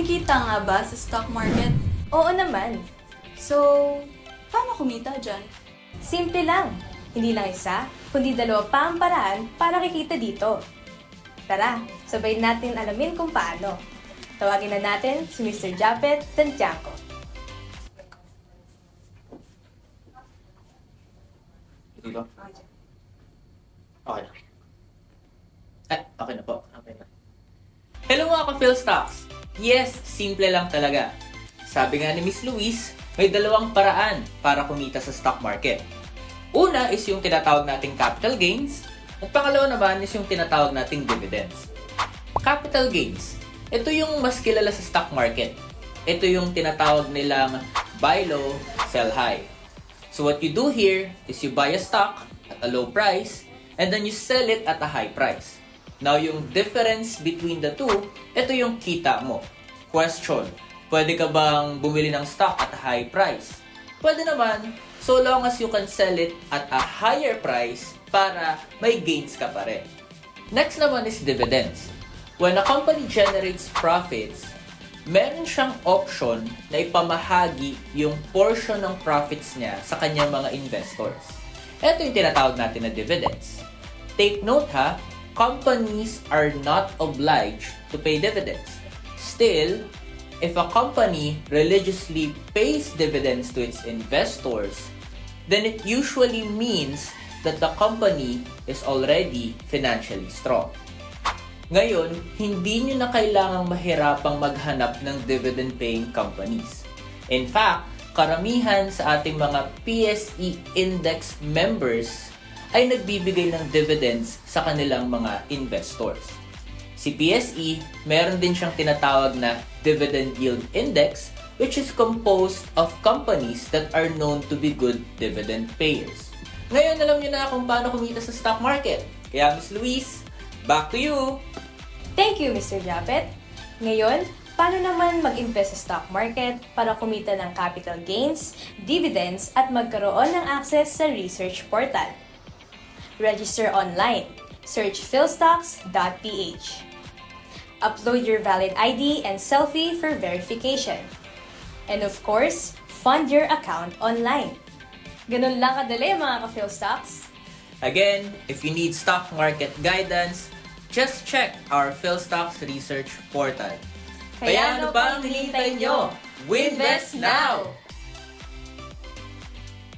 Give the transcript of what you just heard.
Kumikita nga ba sa stock market? Oo naman. So, paano kumita dyan? Simple lang. Hindi lang isa, kundi dalawa pa ang paraan para kikita dito. Tara, sabay natin alamin kung paano. Tawagin na natin si Mr. Japet Santiago. Dito? Okay. Okay na po. Okay na. Hello mga ka-Phil Stocks! Yes, simple lang talaga. Sabi nga ni Miss Louise, may dalawang paraan para kumita sa stock market. Una is yung tinatawag nating capital gains, at pangalawa naman is yung tinatawag nating dividends. Capital gains, ito yung mas kilala sa stock market. Ito yung tinatawag nilang buy low, sell high. So what you do here is you buy a stock at a low price and then you sell it at a high price. Now yung difference between the two, ito yung kita mo. Question, pwede ka bang bumili ng stock at a high price? Pwede naman, so long as you can sell it at a higher price para may gains ka pa rin. Next naman is dividends. When a company generates profits, meron siyang option na ipamahagi yung portion ng profits niya sa kanyang mga investors. Ito yung tinatawag natin na dividends. Take note ha, companies are not obliged to pay dividends. Still, if a company religiously pays dividends to its investors, then it usually means that the company is already financially strong. Ngayon, hindi nyo na kailangang mahirapang maghanap ng dividend-paying companies. In fact, karamihan sa ating mga PSE Index members ay nagbibigay ng dividends sa kanilang mga investors. Si PSE, meron din siyang tinatawag na Dividend Yield Index, which is composed of companies that are known to be good dividend payers. Ngayon, alam niyo na kung paano kumita sa stock market. Kaya, Ms. Louise, back to you! Thank you, Mr. Japet. Ngayon, paano naman mag-invest sa stock market para kumita ng capital gains, dividends, at magkaroon ng access sa research portal? Register online. Search philstocks.ph. Upload your valid ID and selfie for verification. And of course, fund your account online. Ganun lang kadali mga ka-PhilStocks. Again, if you need stock market guidance, just check our PhilStocks research portal. Kaya ano pa ang hinihintay nyo? Winvest now!